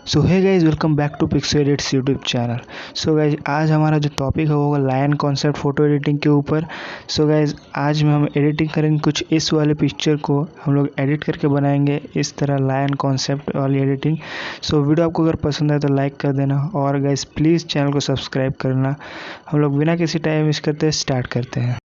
So hey guys, welcome back to Pixo Edits YouTube channel. So guys, आज हमारा जो topic है वो होगा लायन कॉन्सेप्ट फ़ोटो एडिटिंग के ऊपर। सो गाइज, आज में हम एडिटिंग करेंगे कुछ इस वाले पिक्चर को हम लोग एडिट करके बनाएंगे इस तरह लायन कॉन्सेप्ट वाली एडिटिंग। सो वीडियो आपको अगर पसंद आए तो लाइक कर देना और गाइज प्लीज़ चैनल को सब्सक्राइब करना। हम लोग बिना किसी टाइम वेस्ट करते स्टार्ट करते हैं।